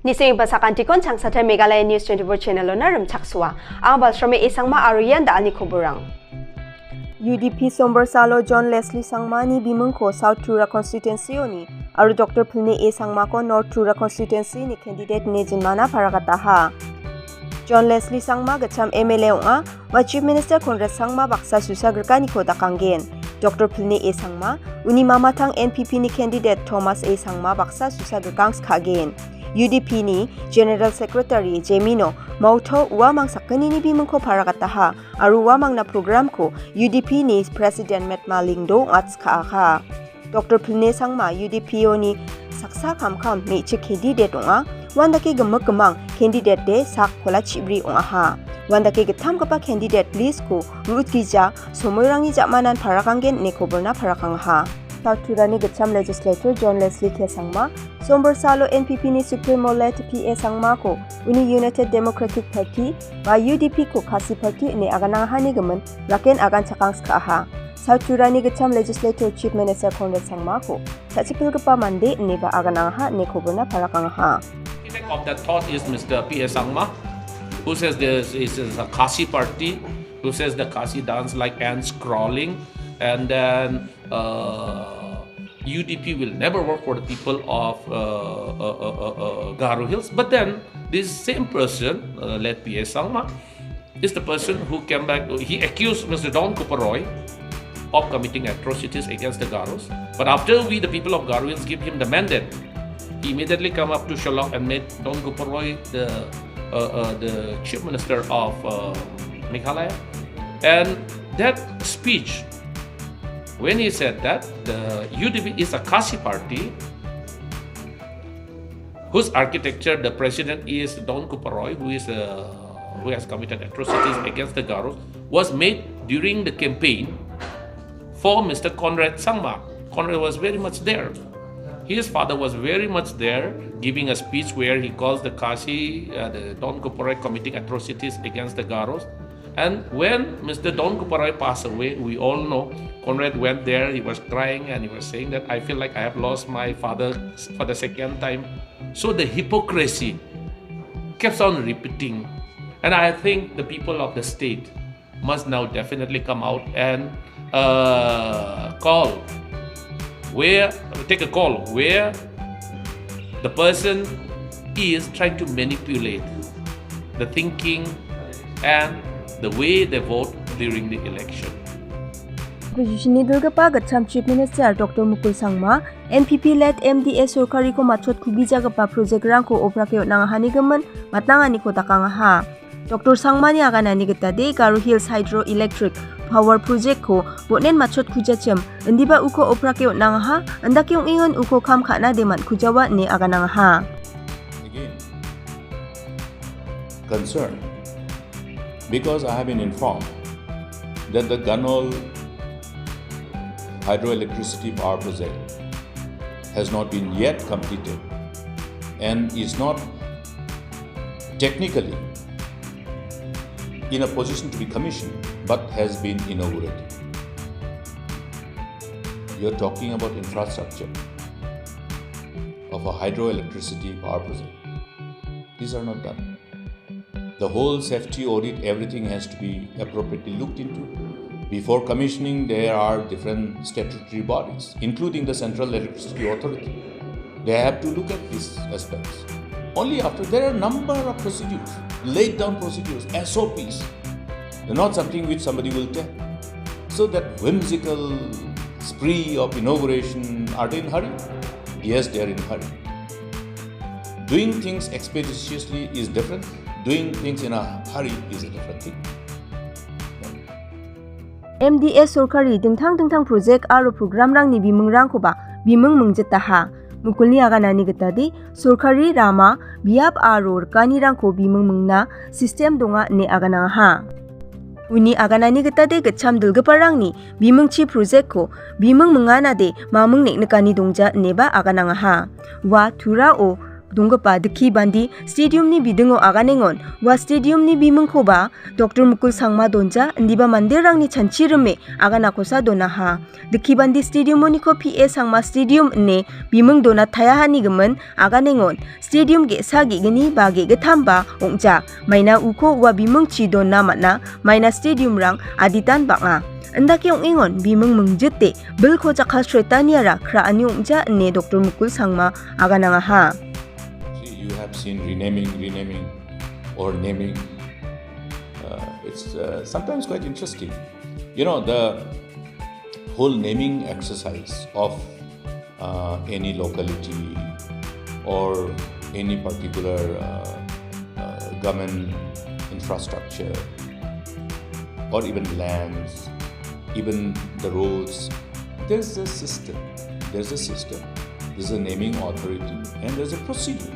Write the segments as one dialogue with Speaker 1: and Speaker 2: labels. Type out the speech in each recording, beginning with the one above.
Speaker 1: Nising basakan tikon chang satay Meghalaya News 24 channel na rum chakswa. Ang balsrame isang maaruyan da ani kuburang.
Speaker 2: UDP Somber Salo John Leslie Sangmani Bimungko South Tura constituency ni aru Dr. Philne A Sangma ko North Tura constituency ni candidate ne jinmana parakataha. John Leslie Sangma gacham MLA nga wa Chief Minister Congress Sangma baksa susagrkani ko dakanggen. Dr. Philne A Sangma uni mamatang NPP ni candidate Thomas A Sangma baksa susagrkangs khagen. UDP ni General Secretary Jemino Mautho uwamang sakani ni bimungko parakataha aru uwamang na program ko UDP ni President Metmalingdo ngats kaaka. Dr. Philne Sangma UDP ni saksa kamkam me che candidate nga wanda ke gamang candidate de sak kola chibri ha. Wanda ke gatam kapa candidate list ko root gija somoyrangi jamanan parakanggen ne koborna parakangha. South Turani Gacham Legislator John Leslie K. Sangma, Somber Salo NPP ni Supremo Let PA Sangma ko, Uni United Democratic Party, wa UDP ko Kasi Party ni aganang gaman, raken agan chakangs kaaha. South Turani Gacham Legislator Chief Minister Congress Sangma ko, sa sipil pa mande ni ba aganang ni kubuna parakangha.
Speaker 3: Of that thought is Mr. P. A. Sangma, who says this is a Kasi Party, who says the Kasi dance like ants crawling, and then UDP will never work for the people of Garo Hills. But then this same person, Let P. A. Sangma, is the person who came back. He accused Mr. Don Kuparoy of committing atrocities against the Garos. But after we, the people of Garo Hills, give him the mandate, he immediately come up to Sherlock and made Don Kuparoy the Chief Minister of Meghalaya. And that speech, when he said that the UDP is a Kasi party whose architecture the president is Don Kuparoy, who has committed atrocities against the Garos, was made during the campaign for Mr. Conrad Sangma. Conrad was very much there. His father was very much there, giving a speech where he calls the Kasi, the Don Kuparoy committing atrocities against the Garos. And when Mr. Don Kuparoy passed away, we all know Conrad went there, he was crying and he was saying that I feel like I have lost my father for the second time. So the hypocrisy keeps on repeating. And I think the people of the state must now definitely come out and take a call where the person is trying to manipulate the thinking and the way they vote during the election.
Speaker 2: Opposition Durgapa Gacham Chief Minister Dr. Mukul Sangma, NPP-led MDA Sorkari ko machot kubijagapa project rang ko opera kayo nang hanigaman matangani ko takangaha. Dr. Sangma ni aganani gitade Garo Hills Hydroelectric Power Project ko bonen machot kujacham endiba uko opera kayo nang ha andak yung ingon uko kam kana deman kujawa ni aganangaha.
Speaker 4: Again, concern. Because I have been informed that the Ganol hydroelectricity power project has not been yet completed and is not technically in a position to be commissioned but has been inaugurated. You are talking about infrastructure of a hydroelectricity power project. These are not done. The whole safety audit, everything has to be appropriately looked into. Before commissioning, there are different statutory bodies, including the Central Electricity Authority. They have to look at these aspects. Only after, there are a number of procedures, laid down procedures, SOPs. They're not something which somebody will tell. So that whimsical spree of inauguration, are they in a hurry? Yes, they are in a hurry. Doing things expeditiously is different. Doing things in a hurry is a different thing.
Speaker 2: MDA Sorkari dengtang project aro program rang ni bimung rang ko ba bimung mungjetaha. Mukul ni aganani gitadi Sorkari rama biap aro kani rang ko bimung mungna system donga ni aganangha. Uni aganani gitadi gacham dulgaparang ni bimung chi project ko bimung mungana de mamung neknekani dongja neba aganangha. Wa tura o dongpa dekhi bandi stadium ni bidingo aganengon wa stadium ni bimungkoba Dr. Mukul Sangma donja ndiba mandirangni chanchirme aganakosa donaha dekhi bandi stadium moniko PA Sangma stadium ne bimung dona thayahani gemen aganengon stadium ge sagi geni bage ge thamba ongja maina uko wa bimung chi dona matna maina stadium rang aditan banga Andaki yung ingon bimung mengjete bel ko jakha shretaniara kra anyung ja ne Dr. Mukul Sangma aga nanga ha.
Speaker 4: See, you have seen renaming or naming. It's sometimes quite interesting. You know, the whole naming exercise of any locality or any particular government infrastructure or even lands, even the roads, there's a system. There's a naming authority, and there's a procedure.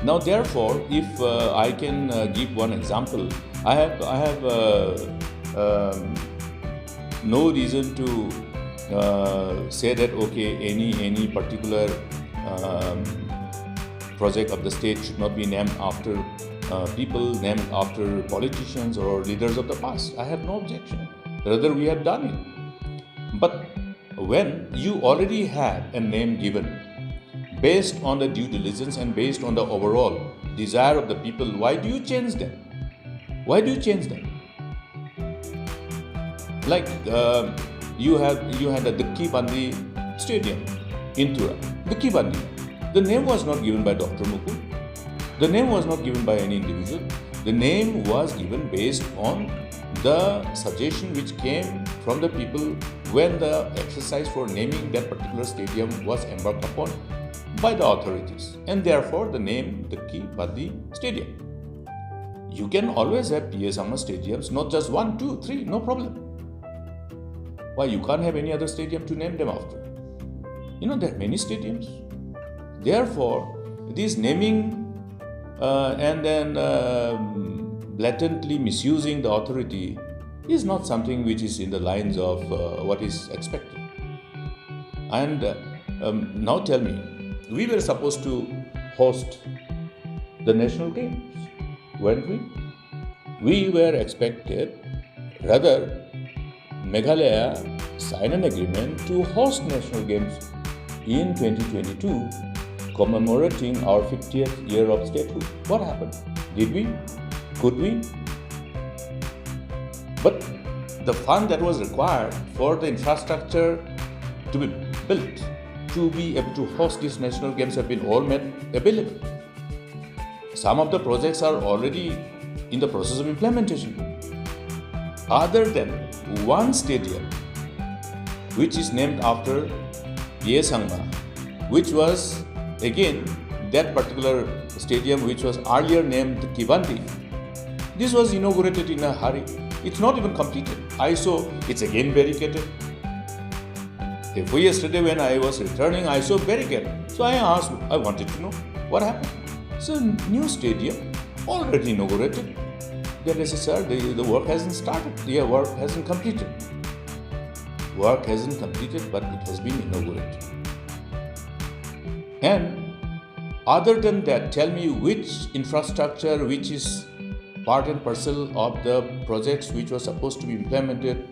Speaker 4: Now, therefore, if I can give one example, I have no reason to say that okay, any particular project of the state should not be named after people, named after politicians or leaders of the past. I have no objection. Rather, we have done it. But when you already had a name given based on the due diligence and based on the overall desire of the people, why do you change them? Why do you change them? Like you had the Dikki Bandi Stadium in Tura. Dikki Bandi. The name was not given by Dr. Mukul. The name was not given by any individual. The name was given based on the suggestion which came from the people when the exercise for naming that particular stadium was embarked upon by the authorities, and therefore the name Dikki Bandi Stadium. You can always have PA Sangma stadiums, not just 1, 2, 3, no problem. Why you can't have any other stadium to name them after? You know, there are many stadiums. Therefore, this naming and then blatantly misusing the authority is not something which is in the lines of what is expected. And now tell me, we were supposed to host the national games, weren't we? We were expected, rather, Meghalaya signed an agreement to host national games in 2022, commemorating our 50th year of statehood. What happened? Did we? Could we? But the fund that was required for the infrastructure to be built to be able to host these national games have been all made available. Some of the projects are already in the process of implementation. Other than one stadium, which is named after PA Sangma, which was again that particular stadium which was earlier named Kibandi. This was inaugurated in a hurry. It's not even completed. I saw it's again barricaded. Yesterday when I was returning, I saw barricaded. So I wanted to know what happened. So new stadium already inaugurated. They said, sir, the work hasn't started. The work hasn't completed. Work hasn't completed, but it has been inaugurated. And other than that, tell me which infrastructure, which is part and parcel of the projects which were supposed to be implemented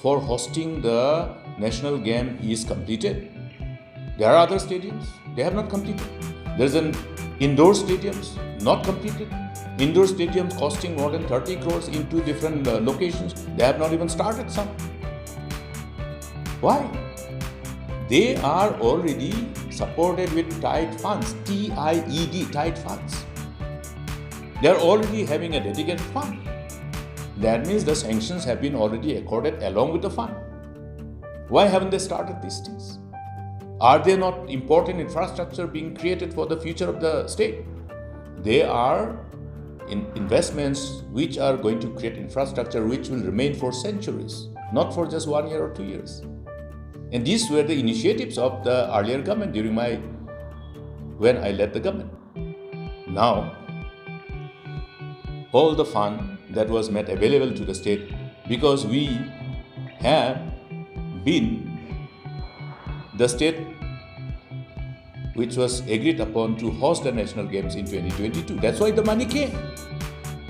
Speaker 4: for hosting the national game is completed. There are other stadiums, they have not completed. There's an indoor stadiums, not completed. Indoor stadiums costing more than 30 crores in 2 different locations, they have not even started some. Why? They are already supported with tied funds, TIED, tied funds. They are already having a dedicated fund. That means the sanctions have been already accorded along with the fund. Why haven't they started these things? Are there not important infrastructure being created for the future of the state? They are investments which are going to create infrastructure which will remain for centuries, not for just 1 year or 2 years. And these were the initiatives of the earlier government when I led the government. Now, all the fund that was made available to the state, because we have been the state which was agreed upon to host the national games in 2022. That's why the money came.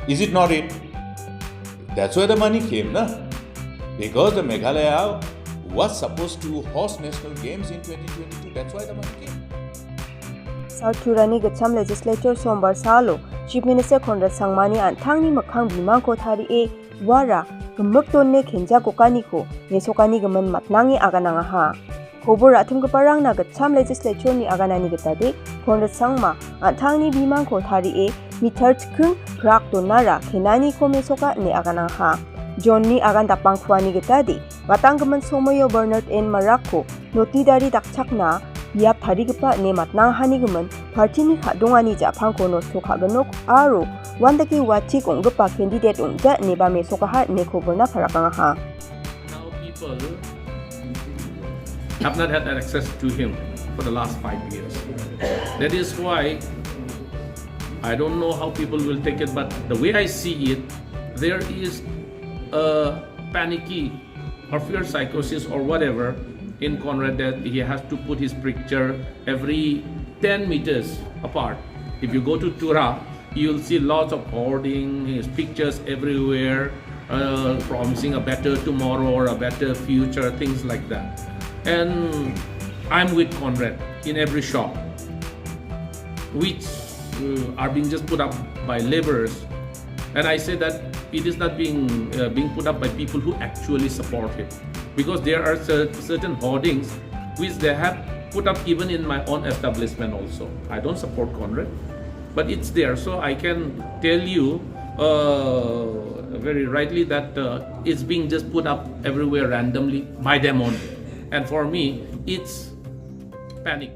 Speaker 4: Is it not it? That's why the money came, na? Because the Meghalaya was supposed to host national games in 2022. That's why the money came.
Speaker 2: South Turani Gacham Legislature Sombar Salo, Chief Minister Conrad Sangmani and Tangni Makang Bimangko Tari E, Wara, Gumuktonne Kenja Kokaniko, Nesokani Gaman Matnangi Aganangaha. Kobor Atum Kaparang na Gacham Legislature ni Aganani Gatade, Conrad Sangma, and Tangni Bimangko Tari E, Mitart Kung, Prak Donara, Kenani Komesoka ni Aganangaha. John ni Agan Tapangkwani Gatadi, Batanggaman Somoyo Bernard N. Marako, Notidari Dakchakna, Yap Tarigapa ne Matnang Hanigaman, Partini Kadongani Japanko no Sokaganok, Aro, Wandaki Wachik Ongapa candidate Ongja Neba Mesokaha Nekobona Parakangaha.
Speaker 3: Now people have not had access to him for the last 5 years. That is why I don't know how people will take it, but the way I see it, there is a panicky or fear psychosis or whatever in Conrad that he has to put his picture every 10 meters apart. If you go to Tura, you'll see lots of hoarding, his pictures everywhere, promising a better tomorrow or a better future, things like that. And I'm with Conrad in every shop, which are being just put up by laborers. And I say that it is not being put up by people who actually support him, because there are certain hoardings which they have put up even in my own establishment also. I don't support Conrad, but it's there, so I can tell you very rightly that it's being just put up everywhere randomly by them only, and for me it's panic.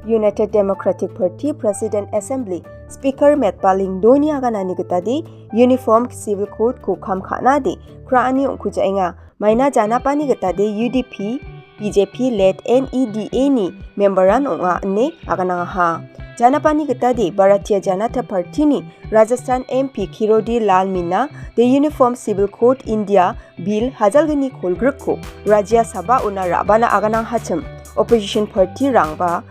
Speaker 2: United Democratic Party President Assembly Speaker Metpaling Doni Aganani Gatadi Uniform Civil Code ko Kam Khanadi Krani Unkuja Inga Maina Janapani Gatadi UDP BJP led NEDA ni memberan unga ne aganangaha. Janapani Gatadi Bharatiya Janata Party ni Rajasthan MP Kirodi Lal Meena the Uniform Civil Code India Bill Hajalgani Kolgruk Rajya Sabha una Rabana Aganang Hacham Opposition Party Rangba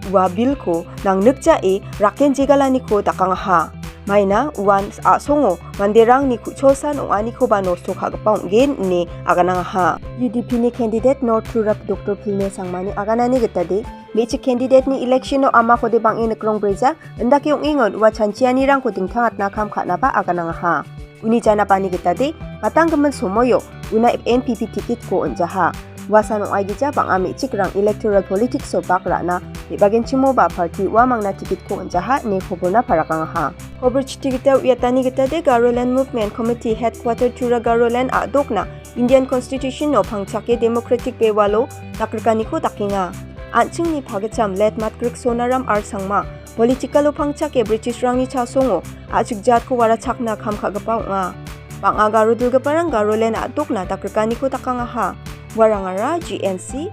Speaker 2: wa bill ko nang nukja e raken jegalani ko takangaha maina wan asongo manderang ni kuchosan ongani ko bano sokhagapang gen ne aganangaha UDP ni candidate North Turap Dr. Philne Sangmani aganani getade mechi candidate ni election no ama ko de bang in krong breja ndaki ong ingon wa chanchiani rang ko dingthangat na kam khana ba aganangaha uni jana pani getade matanggaman somoyo una NPP ticket ko onjaha wasan ong aigija bang ami chikrang electoral politics so bakrana ibagen chimoba party wa mangna ticket ko onjaha ne khobona parakangaha khobor chitigita uyatani gita de Garo Land Movement Committee headquarter Tura Garo Land adokna Indian Constitution no phangchake democratic bewalo takrikani ko takinga anchingni phagacham let matkrik sonaram ar sangma political phangchake British rangi chasongo achigjat ko wara chakna khamkhagapa nga banga Garo dulga parang Garo Land adokna takrikani ko takangaha warangara GNC,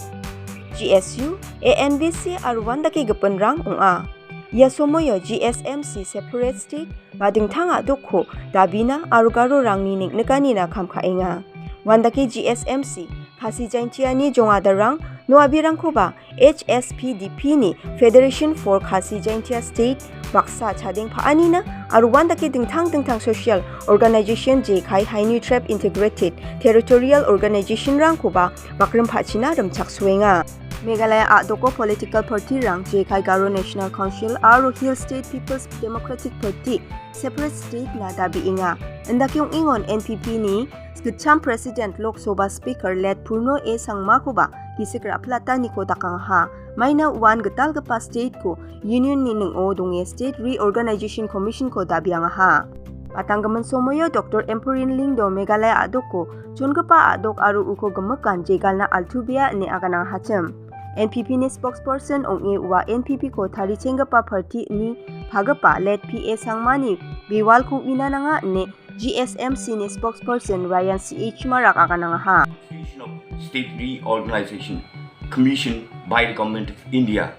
Speaker 2: GSU, ANBC arwandaki gapanrang unga. Yasomoyo GSMC separate state bading thanga dukho dabina arugaro rangni ningnekani na khamkhainga. Wandaki GSMC khasi jaintiani jongadarang no abirangkhoba HSPDP ni Federation for Khasi Jaintia State baksa chading phaani na arwandaki dingthang social organization je khai haini trap integrated territorial organization rangkhoba bakram phachina ramchak suenga Meghalaya adoko political party rang je khai Garo National Council aro Hill State People's Democratic Party separate state na dabi inga andakyong ingon NPP ni Gacham President Lok Sabha Speaker led Purno E Sangma ko ba kisikra plata ni ko takangha maina wan gatal gapa state ko union ni nung o dongye State Reorganization Commission ko dabianga ha patanggaman somoyo Dr. Empanelled Lingdo Meghalaya adoko chungapa adok aru uko gamakan jegal na altubia ni aganang hacham NPP ni spokesperson ong e wa NPP ko thari chengapa party ni phagapa led PA Sangmani biwal ko inananga ne GSMC ni spokesperson Ryan CH Marak akananga
Speaker 5: of State Reorganization Commission by the Government of India.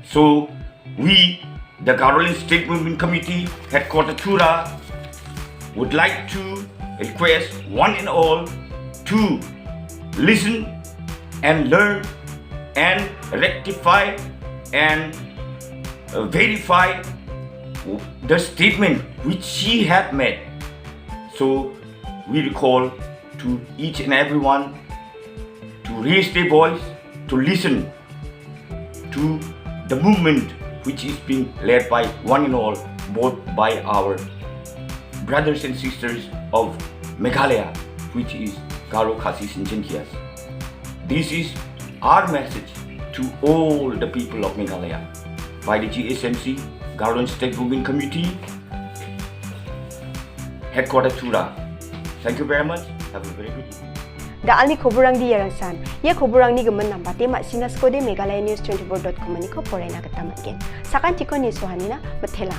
Speaker 5: So we, the Garo State Movement Committee, headquartered Tura, would like to request one and all to listen and learn and rectify and verify the statement which she had made. So we recall to each and everyone to raise their voice, to listen to the movement which is being led by one and all, both by our brothers and sisters of Meghalaya, which is Garo, Khasis and Jinkias. This is our message to all the people of Meghalaya by the GSMC, Garo State Movement Committee, Headquarters Tura. Thank you very much. Have a very good evening.
Speaker 1: Da alni khoburang di yaransan. Ye khoburang ni gemen nambate ma sinas ko de Meghalaya News 24.com ni ko porai na katamat gen. Sakan tiko ni sohanina mathela.